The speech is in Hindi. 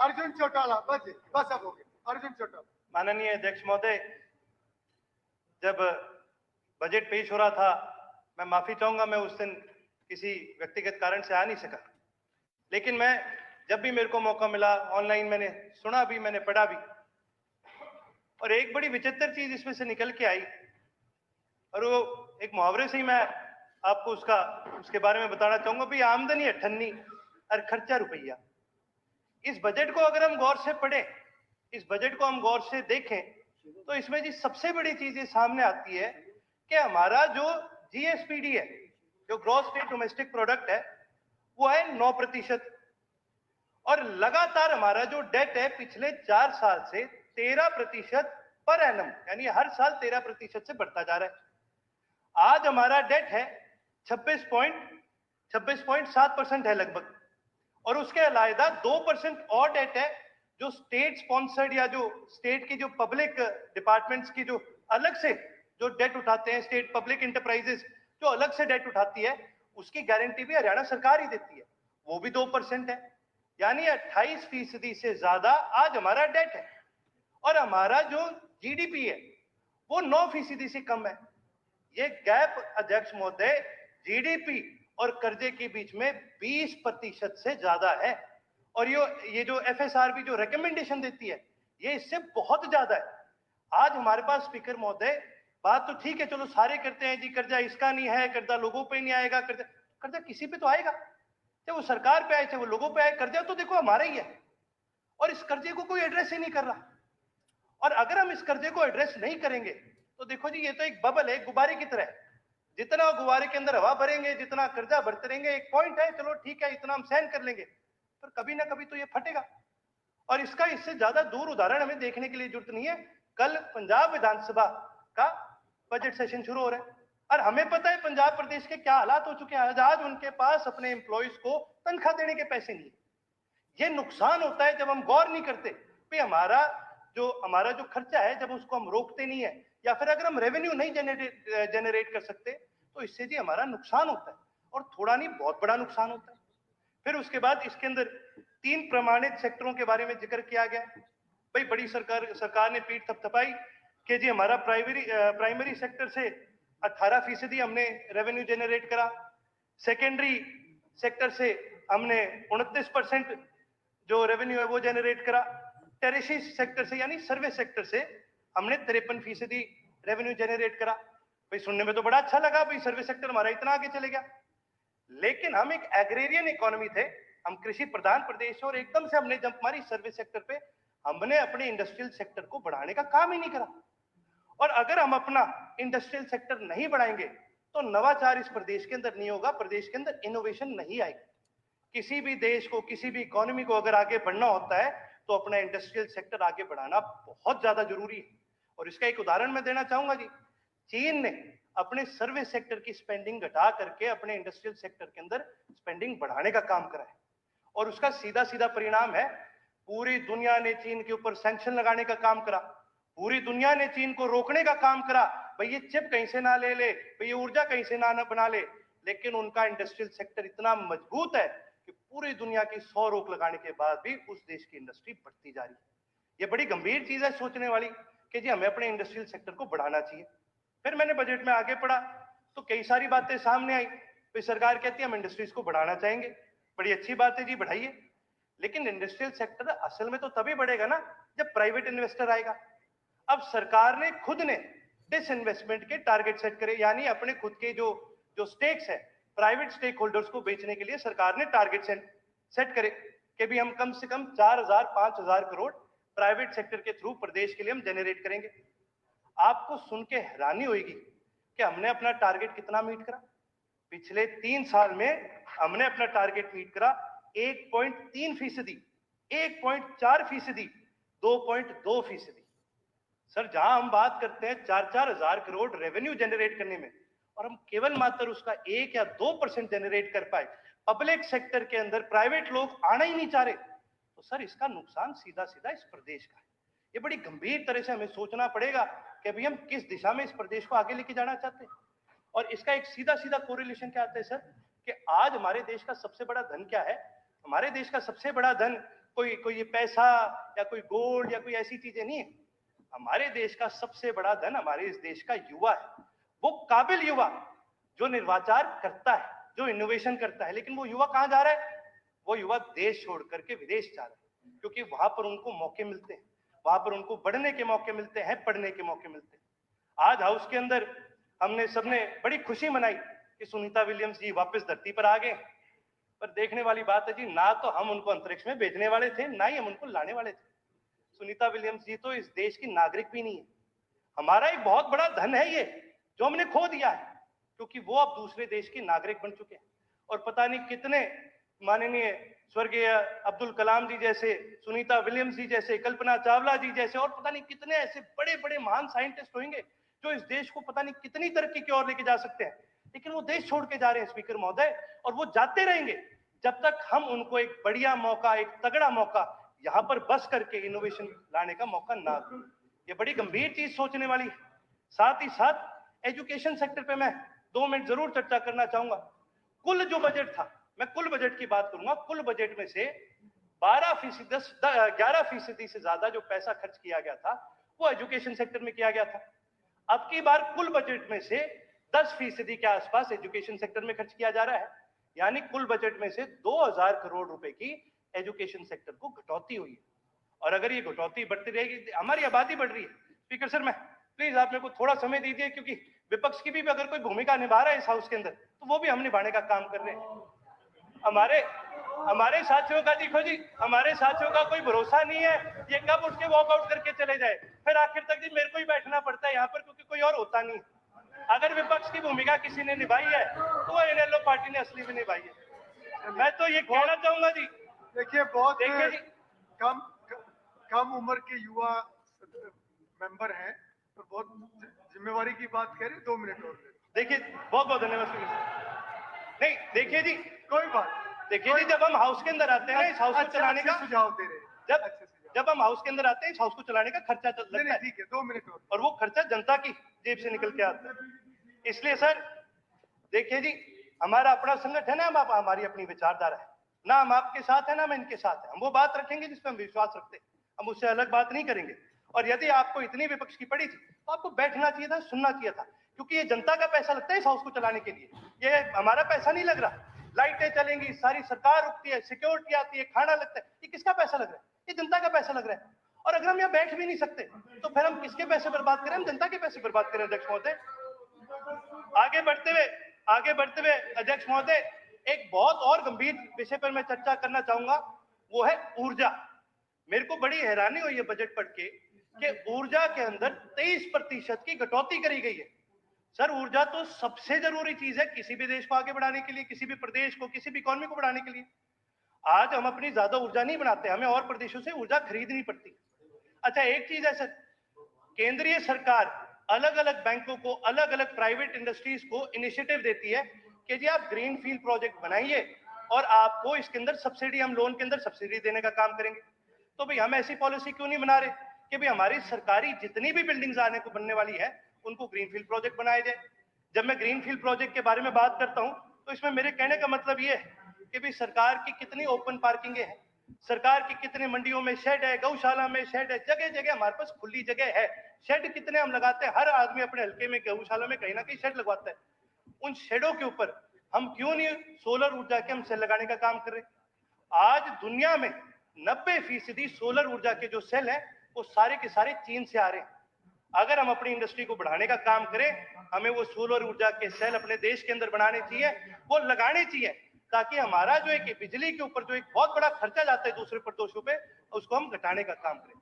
अर्जुन चौटाला, बस अब हो गया। अर्जुन चौटाला। माननीय अध्यक्ष महोदय, जब बजट पेश हो रहा था, मैं माफी चाहूंगा, मैं उस दिन किसी व्यक्तिगत कारण से आ नहीं सका, लेकिन मैं जब भी मेरे को मौका मिला ऑनलाइन मैंने सुना भी, मैंने पढ़ा भी, और एक बड़ी विचित्र चीज इसमें से निकल के आई, और वो एक मुहावरे से ही मैं आपको उसके बारे में बताना चाहूंगा। भाई, आमदनी 98 और खर्चा रुपया। इस बजट को अगर हम गौर से पढ़ें, इस बजट को हम गौर से देखें, तो इसमें जी सबसे बड़ी चीज ये सामने आती है कि हमारा जो जीएसपीडी है, जो ग्रॉस स्टेट डोमेस्टिक प्रोडक्ट है, वो है 9%, और लगातार हमारा जो डेट है पिछले 4 साल से 13% पर एनम, यानी हर साल 13% से बढ़ता जा रहा है। आज हमारा डेट है 26.7% है लगभग, और उसके अलावा 2% और डेट है जो स्टेट स्पॉन्सर्ड या जो स्टेट की जो पब्लिक डिपार्टमेंट्स की जो अलग से जो डेट उठाते हैं, स्टेट पब्लिक इंटरप्राइजेस जो अलग से डेट उठाती है, उसकी गारंटी भी हरियाणा सरकार ही देती है, वो भी 2% है। यानी 28% से ज्यादा आज हमारा डेट है, और हमारा जो जीडीपी है वो 9% से कम है। ये गैप अध्यक्ष महोदय जीडीपी और कर्जे के बीच में 20% से ज्यादा है, और ये जो एफएसआरबी जो रिकमेंडेशन देती है, ये इससे बहुत ज्यादा है। आज हमारे पास स्पीकर महोदय, बात तो ठीक है, चलो सारे करते हैं जी, कर्जा इसका नहीं है, कर्जा लोगों पे नहीं आएगा, कर्जा किसी पे तो आएगा, चाहे वो सरकार पे आए चाहे वो लोगों पे आए, कर्जा तो देखो हमारा ही है, और इस कर्जे को कोई एड्रेस ही नहीं कर रहा। और अगर हम इस कर्जे को एड्रेस नहीं करेंगे तो देखो जी, ये तो एक बबल है, गुब्बारे की तरह। जितना गुब्बारे के अंदर हवा भरेंगे, जितना कर्जा भरते रहेंगे, एक पॉइंट है, चलो ठीक है, इतना हम सहन कर लेंगे, पर कभी ना कभी तो ये फटेगा। और इसका इससे ज्यादा दूर उदाहरण हमें देखने के लिए जरूरत नहीं है। कल पंजाब विधानसभा का बजट सेशन शुरू हो रहा है, और हमें पता है पंजाब प्रदेश के क्या हालात हो चुके हैं। आज उनके पास अपने एम्प्लॉइज को तनख्वाह देने के पैसे नहीं है। ये नुकसान होता है जब हम गौर नहीं करते कि हमारा जो खर्चा है, जब उसको हम रोकते नहीं है, या फिर अगर हम रेवेन्यू नहीं जनरेट कर सकते, तो इससे जी हमारा नुकसान होता है, और थोड़ा नहीं बहुत बड़ा नुकसान होता है। फिर उसके बाद इसके अंदर 3 प्रमाणित सेक्टरों के बारे में जिक्र किया गया। भाई, बड़ी सरकार ने पीठ थपथपाई कि जी हमारा प्राइमरी सेक्टर से 18% हमने रेवेन्यू जनरेट करा, सेकेंडरी सेक्टर से हमने 29% जो रेवेन्यू है वो जनरेट करा, टेरिशरी सेक्टर से यानी सर्विस सेक्टर से हमने 53% रेवेन्यू जनरेट करा। भाई, सुनने में तो बड़ा अच्छा लगा, भाई सर्विस सेक्टर हमारा इतना आगे चले गया, लेकिन हम एक एग्रेरियन इकोनॉमी थे, हम कृषि प्रधान प्रदेश, और एकदम से हमने जंप मारी सर्विस सेक्टर पे, हमने अपने इंडस्ट्रियल सेक्टर को बढ़ाने का काम ही नहीं करा। और अगर हम अपना इंडस्ट्रियल सेक्टर नहीं बढ़ाएंगे तो नवाचार इस प्रदेश के अंदर नहीं होगा, प्रदेश के अंदर इनोवेशन नहीं आएगी। किसी भी देश को, किसी भी इकोनॉमी को अगर आगे बढ़ना होता है तो अपना इंडस्ट्रियल सेक्टर आगे बढ़ाना बहुत ज्यादा जरूरी है। और इसका एक उदाहरण मैं देना चाहूंगा जी, चीन ने अपने सर्विस सेक्टर की स्पेंडिंग घटा करके अपने इंडस्ट्रियल सेक्टर के अंदर स्पेंडिंग बढ़ाने का काम करा है, और उसका सीधा सीधा परिणाम है पूरी दुनिया ने चीन के ऊपर सैंक्शन लगाने का काम करा, पूरी दुनिया ने चीन को रोकने का काम करा, भाई ये चिप कहीं से ना ले ले, भाई ये ऊर्जा कहीं से ना बना ले, लेकिन उनका इंडस्ट्रियल सेक्टर इतना मजबूत है कि पूरी दुनिया की 100 रोक लगाने के बाद भी उस देश की इंडस्ट्री बढ़ती जा रही है। ये बड़ी गंभीर चीज है सोचने वाली कि जी हमें अपने इंडस्ट्रियल सेक्टर को बढ़ाना चाहिए। फिर मैंने बजट में आगे पढ़ा तो कई सारी बातें सामने आई। फिर सरकार कहती है हम इंडस्ट्रीज को बढ़ाना चाहेंगे, बड़ी अच्छी बात है जी, बढ़ाइए, लेकिन इंडस्ट्रियल सेक्टर असल में तो तभी बढ़ेगा ना जब प्राइवेट इन्वेस्टर आएगा। अब सरकार ने खुद ने डिसइन्वेस्टमेंट के टारगेट सेट करे, यानी अपने खुद के जो स्टेक्स है प्राइवेट स्टेक होल्डर्स को बेचने के लिए सरकार ने टारगेट सेट करे कि भी हम कम से कम 4,000-5,000 करोड़ प्राइवेट सेक्टर के थ्रू प्रदेश के लिए हम जनरेट करेंगे। आपको सुन के हैरानी होगी कि हमने अपना टारगेट कितना मीट करा। पिछले 3 साल में हमने अपना टारगेट मीट करा 1.3%, 1.4%, 2.2%। सर, जहां हम बात करते हैं 4-4 हजार करोड़ रेवेन्यू जनरेट करने में, और हम केवल मात्र उसका 1 या 2% जनरेट कर पाए, पब्लिक सेक्टर के अंदर प्राइवेट लोग आना ही नहीं चाह रहे, तो सर इसका नुकसान सीधा सीधा इस प्रदेश का है। ये बड़ी गंभीर तरह से हमें सोचना पड़ेगा कि अभी हम किस दिशा में इस प्रदेश को आगे लेके जाना चाहते हैं। और इसका एक सीधा सीधा कोरिलेशन क्या आता है सर, कि आज हमारे देश का सबसे बड़ा धन क्या है? हमारे देश का सबसे बड़ा धन कोई ये पैसा या कोई गोल्ड या कोई ऐसी चीजें नहीं है। हमारे देश का सबसे बड़ा धन हमारे इस देश का युवा है, वो काबिल युवा जो निर्वाचार करता है, जो इनोवेशन करता है। लेकिन वो युवा कहाँ जा रहा है? वो युवा देश छोड़ करके विदेश जा रहा है, क्योंकि वहां पर उनको मौके मिलते हैं, वहां पर उनको बढ़ने के मौके मिलते हैं, पढ़ने के मौके मिलते हैं। आज हाउस के अंदर हमने सबने बड़ी खुशी मनाई कि सुनीता विलियम्स जी वापस धरती पर आ गए। पर देखने वाली बात है जी, ना तो हम उनको अंतरिक्ष में भेजने वाले थे, ना ही हम उनको लाने वाले थे। सुनीता विलियम्स जी तो इस देश की नागरिक भी नहीं है। हमारा एक बहुत बड़ा धन है ये, जो हमने खो दिया है, क्योंकि वो अब दूसरे देश की नागरिक बन चुके हैं। और पता नहीं कितने माननीय स्वर्गीय अब्दुल कलाम जी जैसे, सुनीता विलियम्स जी जैसे, कल्पना चावला जी जैसे, और पता नहीं कितने ऐसे बड़े बड़े महान साइंटिस्ट होंगे जो इस देश को पता नहीं कितनी तरक्की की ओर लेके जा सकते हैं। लेकिन वो देश छोड़ के जा रहे हैं स्पीकर महोदय, और वो जाते रहेंगे जब तक हम उनको एक बढ़िया मौका, एक तगड़ा मौका यहाँ पर बस करके इनोवेशन लाने का मौका ना दें। ये बड़ी गंभीर चीज सोचने वाली है। साथ ही साथ एजुकेशन सेक्टर पे मैं 2 मिनट जरूर चर्चा करना चाहूंगा। कुल जो बजट था, मैं कुल बजट की बात करूंगा, कुल बजट में से 11% से ज्यादा जो पैसा खर्च किया गया था वो एजुकेशन सेक्टर में किया गया था। अब की बार कुल बजट में से 10% के आसपास एजुकेशन सेक्टर में खर्च किया जा रहा है। यानी कुल बजट में से 2000 करोड़ रुपए की एजुकेशन सेक्टर को घटौती हुई है। और अगर ये घटौती बढ़ती रहेगी, हमारी आबादी बढ़ रही है। स्पीकर सर, मैं प्लीज आप मेरे को थोड़ा समय दीजिए, क्योंकि विपक्ष की भी अगर कोई भूमिका निभा रहा है इस हाउस के अंदर, तो वो भी हम निभाने का काम कर रहे हैं। हमारे साथियों का देखो जी, हमारे साथियों का कोई भरोसा नहीं है, ये कब उठ के वॉकआउट करके चले जाए। फिर आखिर तक जी मेरे को ही बैठना पड़ता है यहाँ पर, क्योंकि कोई और होता नहीं। अगर विपक्ष की भूमिका किसी ने निभाई है तो इनेलो पार्टी ने असली में निभाई है। मैं तो ये कहना चाहूंगा जी, देखिए बहुत देखिए जी, कम उम्र के युवा मेंबर हैं, तो बहुत जिम्मेवारी की बात कह रहे, 2 मिनट और देखिए बहुत बहुत धन्यवाद स्पीकर साहब। नहीं देखिए जी, कोई बात, देखिए जी, जब हम हाउस के अंदर आते हैं ना, इस हाउस को चलाने का सुझाव दे रहे हैं, जब हम हाउस के अंदर आते हैं, इस हाउस को चलाने का खर्चा लगता है। ठीक है, 2 मिनट और वो खर्चा जनता की जेब से निकल के आता है। इसलिए सर देखिए जी, हमारा अपना संगठन है, हमारी अपनी विचारधारा है, ना हम आपके साथ है ना हम इनके साथ है। हम वो बात रखेंगे जिसमें हम विश्वास रखते हैं, हम उससे अलग बात नहीं करेंगे। और यदि आपको इतनी विपक्ष की पड़ी थी तो आपको बैठना चाहिए था, सुनना चाहिए था, क्योंकि ये जनता का पैसा लगता है इस हाउस को चलाने के लिए, ये हमारा पैसा नहीं लग रहा। लाइटें चलेंगी, सारी सरकार रुकती है, सिक्योरिटी आती है, खाना लगता है, ये किसका पैसा लग रहा है? ये जनता का पैसा लग रहा है। और अगर हम यहाँ बैठ भी नहीं सकते तो फिर हम किसके पैसे बर्बाद करें? हम जनता के पैसे बर्बाद करें। अध्यक्ष महोदय, आगे बढ़ते हुए अध्यक्ष महोदय, एक बहुत और गंभीर विषय पर मैं चर्चा करना चाहूंगा, वो है ऊर्जा। मेरे को बड़ी हैरानी हुई है बजट पढ़ के कि ऊर्जा के अंदर 23% की कटौती करी गई है। सर, ऊर्जा तो सबसे जरूरी चीज है किसी भी देश को आगे बढ़ाने के लिए, किसी भी प्रदेश को, किसी भी इकोनॉमी को बढ़ाने के लिए। आज हम अपनी ज्यादा ऊर्जा नहीं बनाते, हमें और प्रदेशों से ऊर्जा खरीदनी पड़ती। अच्छा, एक चीज है सर, केंद्रीय सरकार अलग अलग बैंकों को, अलग अलग प्राइवेट इंडस्ट्रीज को इनिशिएटिव देती है कि जी आप ग्रीन फील्ड प्रोजेक्ट बनाइए और आपको इसके अंदर सब्सिडी, हम लोन के अंदर सब्सिडी देने का काम करेंगे। तो भाई हम ऐसी पॉलिसी क्यों नहीं बना रहे कि भाई हमारी सरकारी जितनी भी बिल्डिंग्स आने को बनने वाली है उनको ग्रीनफील्ड प्रोजेक्ट बनाए जाए। जब मैं ग्रीनफील्ड प्रोजेक्ट के बारे में बात करता हूं तो इसमें मेरे कहने का मतलब ये है कि भाई सरकार की कितनी ओपन पार्किंग है, सरकार की कितने मंडियों में शेड है, गौशाला में शेड है, जगह जगह हमारे पास खुली जगह है। शेड कितने हम लगाते हैं, हर आदमी अपने हल्के में गौशाला में कहीं ना कहीं शेड लगवाता है। उन शेडों के ऊपर हम क्यों नहीं सोलर ऊर्जा के हम सेल लगाने का काम कर रहे? आज दुनिया में 90% सोलर ऊर्जा के जो सेल हैं वो सारे के सारे चीन से आ रहे हैं। अगर हम अपनी इंडस्ट्री को बढ़ाने का काम करें, हमें वो सोलर ऊर्जा के सेल अपने देश के अंदर बनाने चाहिए, वो लगाने चाहिए, ताकि हमारा जो एक बिजली के ऊपर जो एक बहुत बड़ा खर्चा जाता है दूसरे प्रदेशों पे, उसको हम घटाने का काम करें।